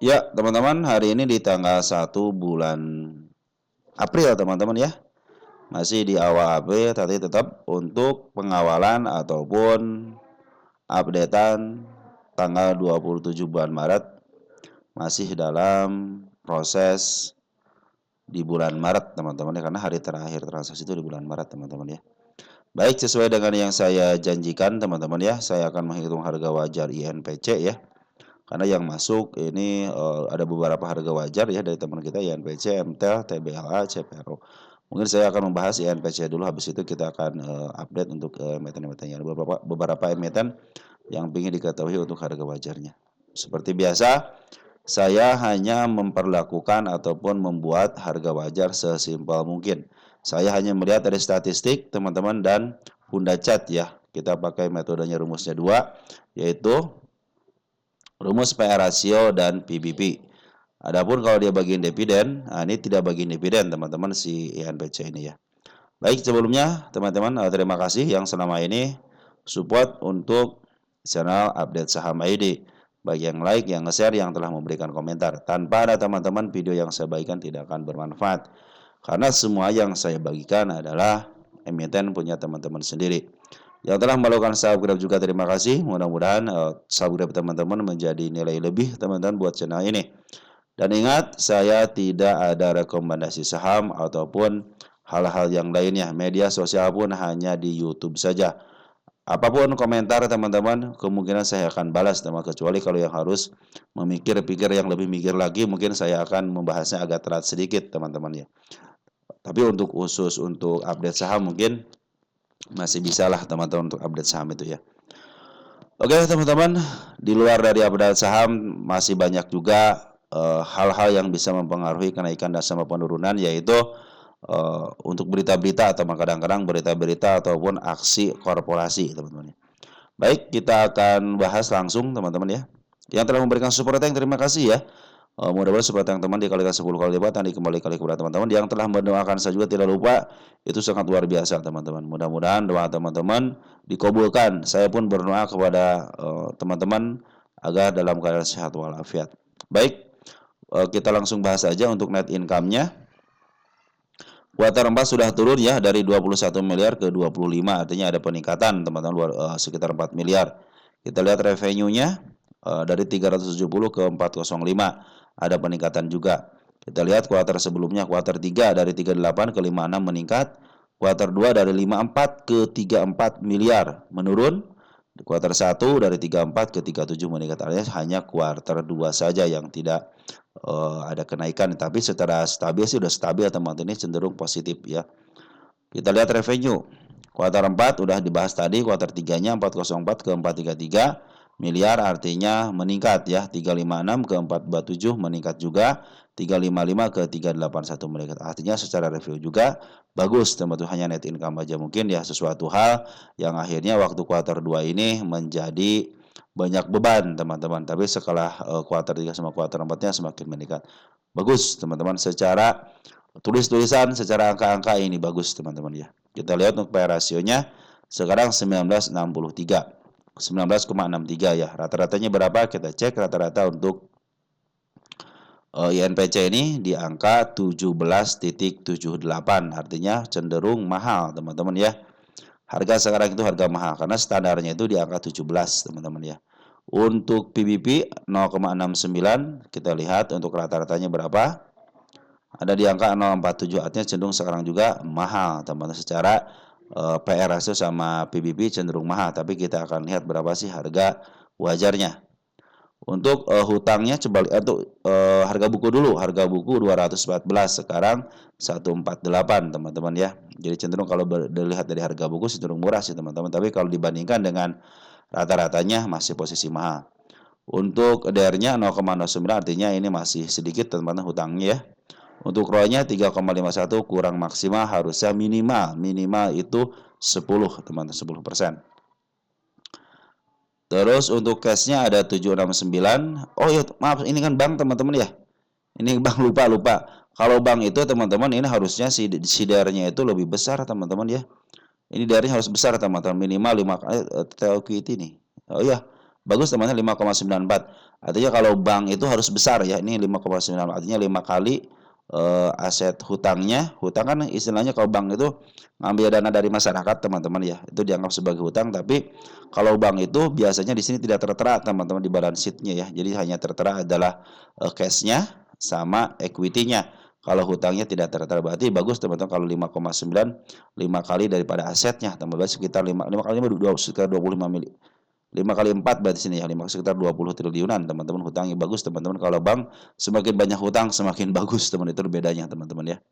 Ya, teman-teman, hari ini di tanggal 1 bulan April, teman-teman ya. Masih di awal April, tapi tetap untuk pengawalan ataupun updatean tanggal 27 bulan Maret masih dalam proses di bulan Maret, teman-teman ya, karena hari terakhir transaksi itu di bulan Maret, teman-teman ya. Baik, sesuai dengan yang saya janjikan, teman-teman ya, saya akan menghitung harga wajar INPC ya. Karena yang masuk ini ada beberapa harga wajar ya dari teman kita, INPC, MTEL, TBLA, CPRO. Mungkin saya akan membahas INPC dulu, habis itu kita akan update untuk emiten-emiten yang beberapa emiten yang ingin diketahui untuk harga wajarnya. Seperti biasa, saya hanya memperlakukan ataupun membuat harga wajar sesimpel mungkin. Saya hanya melihat dari statistik teman-teman dan Bunda Chat ya. Kita pakai metodenya rumusnya 2, yaitu rumus PR rasio dan PBB. Adapun kalau dia bagian dividen, nah ini tidak bagian dividen teman-teman si INPC ini ya. Baik, sebelumnya teman-teman terima kasih yang selama ini support untuk channel update saham ID. Bagi yang like, yang nge-share, yang telah memberikan komentar. Tanpa ada teman-teman, video yang saya bagikan tidak akan bermanfaat. Karena semua yang saya bagikan adalah emiten punya teman-teman sendiri. Yang telah melakukan subscribe juga terima kasih. Mudah-mudahan subscribe teman-teman menjadi nilai lebih teman-teman buat channel ini. Dan ingat, saya tidak ada rekomendasi saham ataupun hal-hal yang lainnya. Media sosial pun hanya di YouTube saja. Apapun komentar teman-teman, kemungkinan saya akan balas, teman, kecuali kalau yang harus memikir-pikir yang lebih mikir lagi, mungkin saya akan membahasnya agak terat sedikit teman-teman ya. Tapi untuk khusus untuk update saham mungkin masih bisa lah teman-teman untuk update saham itu ya. Oke teman-teman, di luar dari update saham masih banyak juga hal-hal yang bisa mempengaruhi kenaikan dan sama penurunan, yaitu untuk berita-berita atau kadang-kadang berita-berita ataupun aksi korporasi teman-teman. Baik, kita akan bahas langsung teman-teman ya. Yang telah memberikan support tank, terima kasih ya. Mudah-mudahan support tank teman dikalikan 10 kali lipat dan dikembalikan kepada teman-teman. Yang telah mendoakan saya juga tidak lupa, itu sangat luar biasa teman-teman. Mudah-mudahan doa teman-teman dikabulkan. Saya pun berdoa kepada teman-teman agar dalam keadaan sehat walafiat. Baik, kita langsung bahas saja untuk net income-nya. Kuartal 4 sudah turun ya dari 21 miliar ke 25, artinya ada peningkatan teman-teman sekitar 4 miliar. Kita lihat revenue-nya dari 370 ke 405, ada peningkatan juga. Kita lihat kuartal sebelumnya, kuartal 3 dari 38 ke 56 meningkat. Kuartal 2 dari 54 ke 34 miliar menurun. Kuartal 1 dari 34 ke 37 meningkat. Artinya hanya kuartal 2 saja yang tidak ada kenaikan, tapi secara stabil sih udah stabil teman-teman, ini cenderung positif ya. Kita lihat revenue kuartal 4 udah dibahas tadi, kuartal 3-nya 404 ke 433 miliar, artinya meningkat ya. 356 ke 427 meningkat juga, 355 ke 381 meningkat. Artinya secara review juga bagus teman-teman, hanya net income aja mungkin ya sesuatu hal yang akhirnya waktu kuartal 2 ini menjadi banyak beban teman-teman, tapi setelah kuartal 3 sama kuartal 4-nya semakin meningkat. Bagus teman-teman, secara tulis-tulisan, secara angka-angka ini bagus teman-teman ya. Kita lihat untuk PR rasionya sekarang 19,63 ya. Rata-ratanya berapa? Kita cek rata-rata untuk INPC ini di angka 17,78, artinya cenderung mahal teman-teman ya. Harga sekarang itu harga mahal karena standarnya itu di angka 17 teman-teman ya. Untuk PBB 0,69, kita lihat untuk rata-ratanya berapa? Ada di angka 0,47, artinya cenderung sekarang juga mahal teman-teman. Secara PR ratio sama PBB cenderung mahal, tapi kita akan lihat berapa sih harga wajarnya. Untuk hutangnya coba lihat untuk harga buku dulu. Harga buku 214, sekarang 148 teman-teman ya. Jadi cenderung kalau dilihat dari harga buku cenderung murah sih teman-teman, tapi kalau dibandingkan dengan rata-ratanya masih posisi mahal. Untuk DR-nya 0,09, artinya ini masih sedikit teman-teman hutangnya ya. Untuk ROE-nya 3,51, kurang maksimal, harusnya minimal itu 10 teman-teman, 10%. Terus untuk cash-nya ada 769. Oh ya, maaf, ini kan bank teman-teman ya. Ini bank, lupa. Kalau bank itu teman-teman ini harusnya si DR-nya itu lebih besar teman-teman ya. Ini DR-nya harus besar teman-teman, minimal 5 kali TOQT nih. Oh iya, Bagus teman-teman 5,94. Artinya kalau bank itu harus besar ya. Ini 5,94 artinya 5 kali aset hutangnya. Hutang kan istilahnya kalau bank itu ngambil dana dari masyarakat teman-teman ya. Itu dianggap sebagai hutang, tapi kalau bank itu biasanya di sini tidak tertera teman-teman di balance sheet-nya ya. Jadi hanya tertera adalah cash-nya sama equity-nya. Kalau hutangnya tidak tertera, berarti bagus teman-teman kalau 5,9 5 kali daripada asetnya teman-teman, sekitar 5 kali 5 sekitar 25 mili. 5 kali 4 berarti sini ya, sekitar 20 triliunan teman-teman hutangnya. Bagus teman-teman, kalau bank semakin banyak hutang semakin bagus teman, itu bedanya teman-teman ya.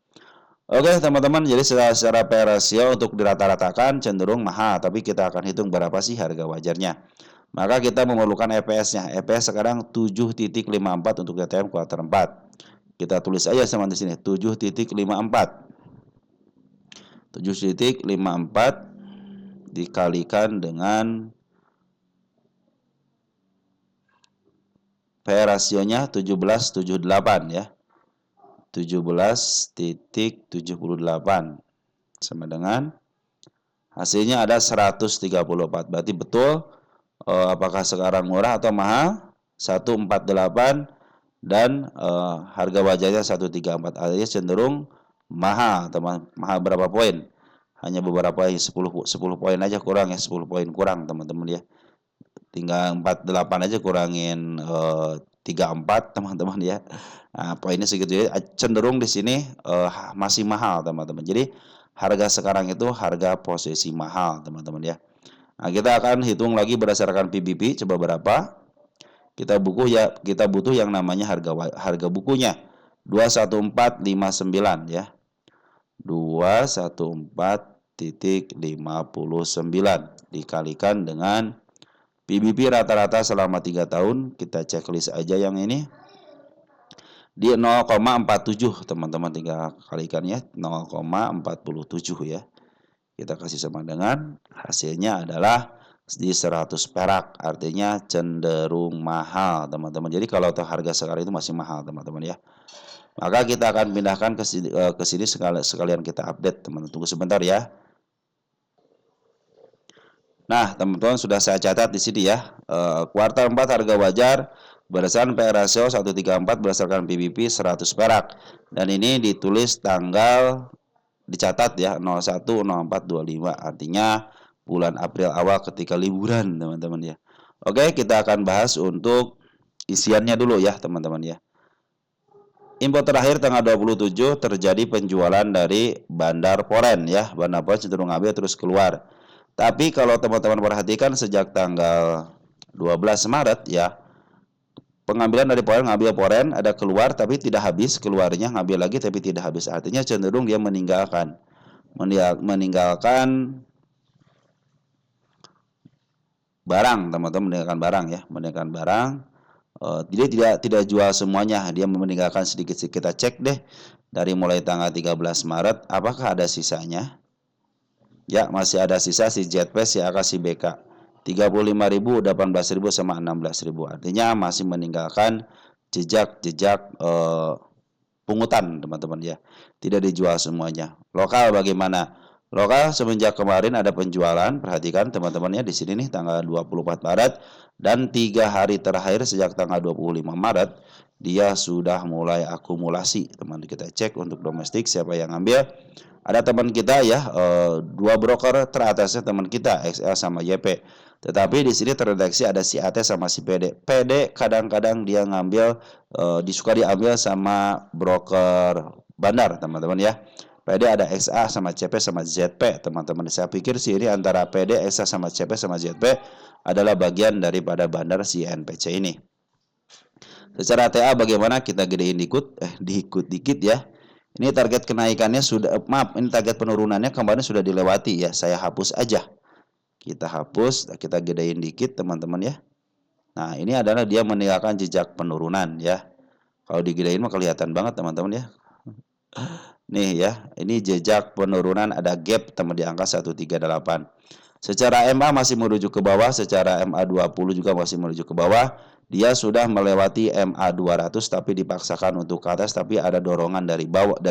Oke teman-teman, jadi secara P/E ratio untuk dirata-ratakan cenderung mahal, tapi kita akan hitung berapa sih harga wajarnya. Maka kita memerlukan EPS-nya. EPS sekarang 7.54 untuk DTM kuartal 4. Kita tulis aja sama di sini 7.54. 7.54 dikalikan dengan P/E rasionya 17,78 ya. 17.78 sama dengan hasilnya ada 134. Berarti betul apakah sekarang murah atau mahal? 148 dan harga wajarnya 134. Artinya cenderung mahal, teman. Mahal berapa poin? Hanya beberapa poin, 10 poin aja kurang ya, 10 poin kurang teman-teman ya. Tinggal 48 aja kurangin 34 teman-teman ya. Nah, poinnya segitu ya. Cenderung di sini masih mahal teman-teman. Jadi harga sekarang itu harga posisi mahal teman-teman ya. Nah, kita akan hitung lagi berdasarkan PBB, coba berapa. Kita butuh yang namanya harga bukunya 21459 ya. 214.59 dikalikan dengan PBB rata-rata selama 3 tahun. Kita checklist aja yang ini. Di 0,47 teman-teman, tinggal kalikan ya, 0,47 ya. Kita kasih sama dengan hasilnya adalah di 100 perak, artinya cenderung mahal teman-teman. Jadi kalau harga sekarang itu masih mahal teman-teman ya. Maka kita akan pindahkan ke sini sekalian kita update teman-teman. Tunggu sebentar ya. Nah, teman-teman sudah saya catat di sini ya. Kuartal 4 harga wajar berdasarkan P/E ratio 134 berdasarkan PBB 100 perak. Dan ini ditulis tanggal dicatat ya 01/04/25. Artinya bulan April awal ketika liburan, teman-teman ya. Oke, kita akan bahas untuk isiannya dulu ya, teman-teman ya. Info terakhir tanggal 27 terjadi penjualan dari Bandar Poren ya. Bandar Poren cenderung ngambil terus keluar. Tapi kalau teman-teman perhatikan sejak tanggal 12 Maret ya, pengambilan dari Poren, ngambil Poren, ada keluar tapi tidak habis, keluarnya ngambil lagi tapi tidak habis. Artinya cenderung dia meninggalkan barang, teman-teman, meninggalkan barang ya, meninggalkan barang. Dia tidak jual semuanya, dia meninggalkan sedikit-sedikit. Kita cek deh dari mulai tanggal 13 Maret apakah ada sisanya. Ya, masih ada sisa si ZP, si AK, si BK. 35.000, 18.000 sama 16.000. Artinya masih meninggalkan jejak pungutan, teman-teman ya. Tidak dijual semuanya. Lokal bagaimana? Lokal semenjak kemarin ada penjualan, perhatikan teman-teman ya, di sini nih tanggal 24 Maret dan 3 hari terakhir sejak tanggal 25 Maret dia sudah mulai akumulasi. Teman, kita cek untuk domestik siapa yang ngambil. Ada teman kita ya, 2 broker teratasnya teman kita XL sama YP. Tetapi di sini terdeteksi ada si AT sama si PD. PD kadang-kadang dia ngambil disuka diambil sama broker bandar, teman-teman ya. PD ada XA sama CP sama ZP, teman-teman. Saya pikir sih ini antara PD, XA sama CP sama ZP adalah bagian daripada bandar si NPC ini. Secara TA bagaimana, kita gedein dikit ya. Ini target kenaikannya ini target penurunannya kemarin sudah dilewati ya. Saya hapus aja. Kita hapus, kita gedein dikit teman-teman ya. Nah, ini adalah dia meninggalkan jejak penurunan ya. Kalau digedein mah kelihatan banget teman-teman ya. Nih ya, ini jejak penurunan, ada gap teman di angka 138. Secara MA masih menuju ke bawah, secara MA 20 juga masih menuju ke bawah. Dia sudah melewati MA 200 tapi dipaksakan untuk ke atas, tapi ada dorongan dari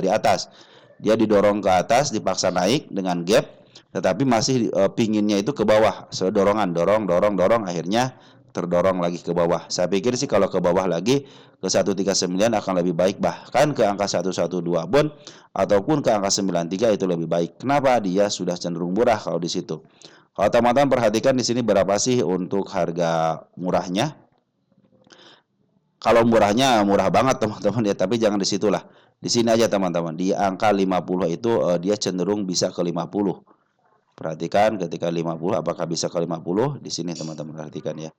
atas. Dia didorong ke atas, dipaksa naik dengan gap, tetapi masih pinginnya itu ke bawah. Dorongan, dorong, akhirnya terdorong lagi ke bawah. Saya pikir sih kalau ke bawah lagi ke 139 akan lebih baik, bahkan ke angka 112 pun ataupun ke angka 93 itu lebih baik. Kenapa? Dia sudah cenderung murah kalau di situ. Kalau teman-teman perhatikan di sini berapa sih untuk harga murahnya? Kalau murahnya murah banget teman-teman ya, tapi jangan di situlah. Di sini aja teman-teman. Di angka 50 itu dia cenderung bisa ke 50. Perhatikan ketika 50 apakah bisa ke 50? Di sini teman-teman perhatikan ya.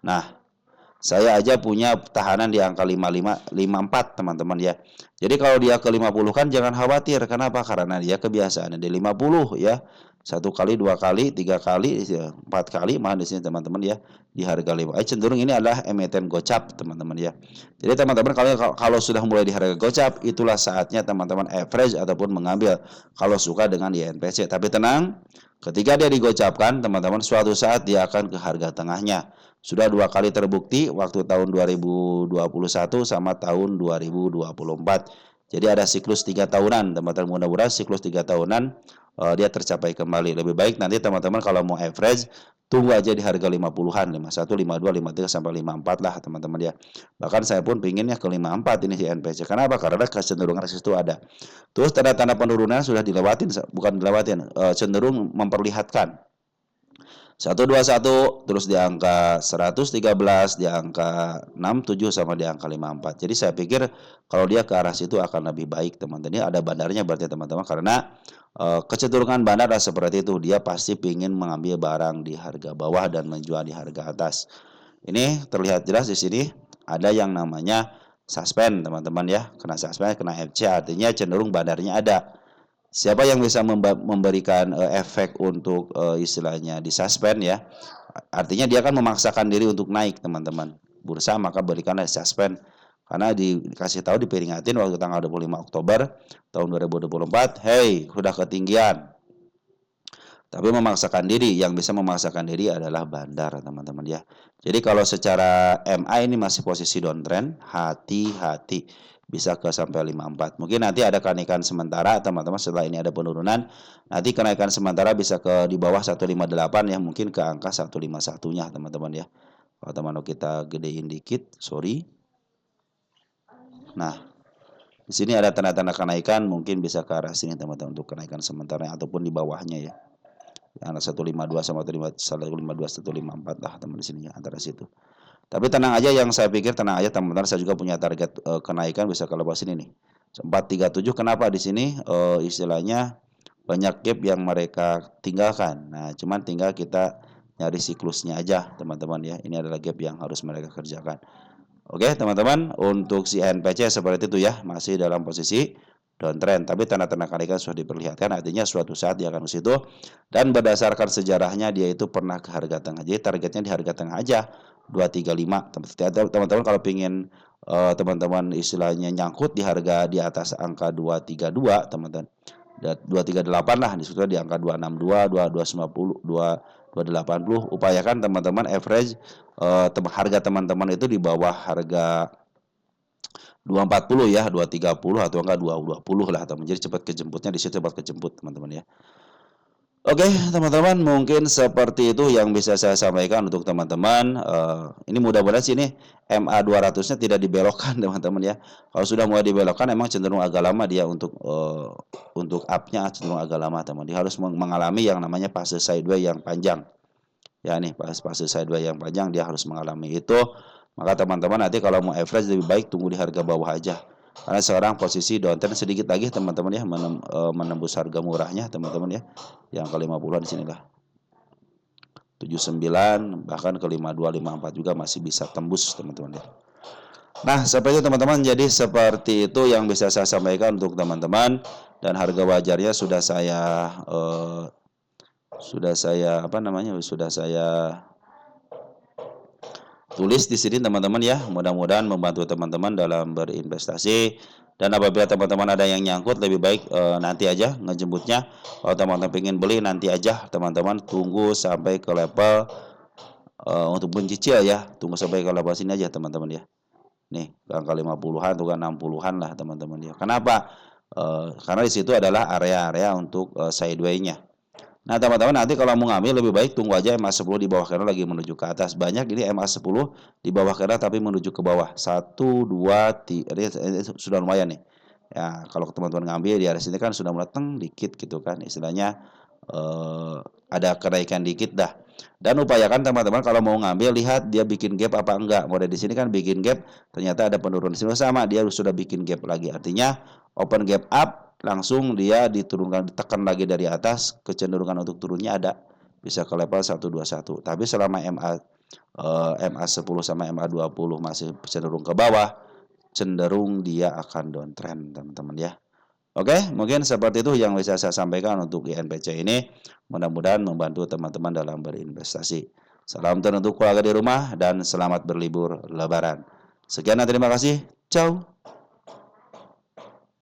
Nah, saya aja punya tahanan di angka 55, 54 teman-teman ya. Jadi kalau dia ke 50 kan jangan khawatir. Kenapa? Karena dia kebiasaan di 50 ya. Satu kali, dua kali, tiga kali, empat kali, malah di sini teman-teman ya di harga 5. Cenderung ini adalah emiten gocap teman-teman ya. Jadi teman-teman kalau sudah mulai di harga gocap, itulah saatnya teman-teman average ataupun mengambil kalau suka dengan INPC. Tapi tenang, ketika dia digocapkan, teman-teman suatu saat dia akan ke harga tengahnya. Sudah 2 kali terbukti waktu tahun 2021 sama tahun 2024. Jadi ada siklus 3 tahunan, teman-teman, mudah-mudahan siklus 3 tahunan dia tercapai kembali. Lebih baik nanti teman-teman kalau mau average tunggu aja di harga 50-an, 51, 52, 53 sampai 54 lah teman-teman ya. Bahkan saya pun pinginnya ke 54 ini si NPC. Kenapa? Karena kecenderungan resisten itu ada. Terus tanda-tanda penurunan sudah dilewatin, bukan dilewatin, cenderung memperlihatkan 121, terus di angka 113, di angka 67 sama di angka 54. Jadi saya pikir kalau dia ke arah situ akan lebih baik teman-teman. Ini ada bandarnya berarti teman-teman, karena kecenderungan bandar seperti itu. Dia pasti ingin mengambil barang di harga bawah dan menjual di harga atas. Ini terlihat jelas di sini ada yang namanya suspend teman-teman ya. Kena suspend, kena FC, artinya cenderung bandarnya ada. Siapa yang bisa memberikan efek untuk istilahnya disuspend ya, artinya dia akan memaksakan diri untuk naik teman-teman bursa, maka berikanlah suspend karena dikasih tahu, diperingatin waktu tanggal 25 Oktober tahun 2024, hey sudah ketinggian. Tapi memaksakan diri, yang bisa memaksakan diri adalah bandar teman-teman ya. Jadi kalau secara MA ini masih posisi downtrend, hati-hati bisa ke sampai 54. Mungkin nanti ada kenaikan sementara teman-teman, setelah ini ada penurunan. Nanti kenaikan sementara bisa ke di bawah 158 ya, mungkin ke angka 151-nya teman-teman ya. Kalau teman-teman kita gedein dikit, sorry. Nah, di sini ada tanda-tanda kenaikan, mungkin bisa ke arah sini teman-teman untuk kenaikan sementara ataupun di bawahnya ya. Yang 152 sama 152 154 lah teman di sini ya, antara situ. Tapi tenang aja, yang saya pikir tenang aja teman-teman, saya juga punya target kenaikan bisa ke level sini nih. 437. Kenapa di sini istilahnya banyak gap yang mereka tinggalkan. Nah, cuman tinggal kita nyari siklusnya aja teman-teman ya. Ini adalah gap yang harus mereka kerjakan. Oke teman-teman, untuk si NPC seperti itu ya, masih dalam posisi downtrend, tapi tanda-tanda kenaikan sudah diperlihatkan, artinya suatu saat dia akan ke situ. Dan berdasarkan sejarahnya dia itu pernah ke harga tengah, jadi targetnya di harga tengah aja 235. Teman-teman kalau pingin teman-teman istilahnya nyangkut di harga di atas angka 232 teman-teman, 238 lah, di situ di angka 262, 2250, 280. Upayakan teman-teman average harga teman-teman itu di bawah harga 240 ya, 230 atau enggak 220 lah teman. Jadi cepat kejemputnya di situ, cepat kejemput teman-teman ya. Oke, teman-teman, mungkin seperti itu yang bisa saya sampaikan untuk teman-teman. Ini mudah-mudahan sih ini MA 200-nya tidak dibelokkan teman-teman ya. Kalau sudah mulai dibelokkan emang cenderung agak lama dia untuk up-nya cenderung agak lama teman. Dia harus mengalami yang namanya fase sideways yang panjang. Ya nih, fase sideways yang panjang dia harus mengalami itu. Maka teman-teman nanti kalau mau average lebih baik tunggu di harga bawah aja. Karena sekarang posisi downtrend sedikit lagi teman-teman ya, menembus harga murahnya teman-teman ya. Yang ke 50-an di sinilah. 79 bahkan ke 52 54 juga masih bisa tembus teman-teman ya. Nah, seperti itu teman-teman. Jadi seperti itu yang bisa saya sampaikan untuk teman-teman, dan harga wajarnya sudah saya tulis di sini teman-teman ya. Mudah-mudahan membantu teman-teman dalam berinvestasi. Dan apabila teman-teman ada yang nyangkut, lebih baik nanti aja ngejemputnya. Kalau teman-teman ingin beli nanti aja teman-teman, tunggu sampai ke level untuk mencicil ya. Tunggu sampai ke level sini aja teman-teman ya. Nih, angka 50-an atau 60-an lah teman-teman ya. Kenapa? Karena di situ adalah area-area untuk sideways-nya. Nah, teman-teman nanti kalau mau ngambil lebih baik tunggu aja MA10 di bawah kanan lagi menuju ke atas. Banyak ini MA10 di bawah kanan tapi menuju ke bawah. 1, 2, 3, ini sudah lumayan nih. Ya, kalau teman-teman ngambil di area sini kan sudah mulai dikit gitu kan. Istilahnya ada kenaikan dikit dah. Dan upayakan teman-teman kalau mau ngambil lihat dia bikin gap apa enggak. Model di sini kan bikin gap, ternyata ada penurunan di sini sama, dia sudah bikin gap lagi. Artinya open gap up langsung dia diturunkan, ditekan lagi dari atas, kecenderungan untuk turunnya ada, bisa ke level 121. Tapi selama MA10 sama MA20 masih cenderung ke bawah, cenderung dia akan downtrend teman-teman ya. Oke, mungkin seperti itu yang bisa saya sampaikan untuk INPC ini. Mudah-mudahan membantu teman-teman dalam berinvestasi. Salam tentu keluarga di rumah dan selamat berlibur lebaran. Sekian dan terima kasih. Ciao.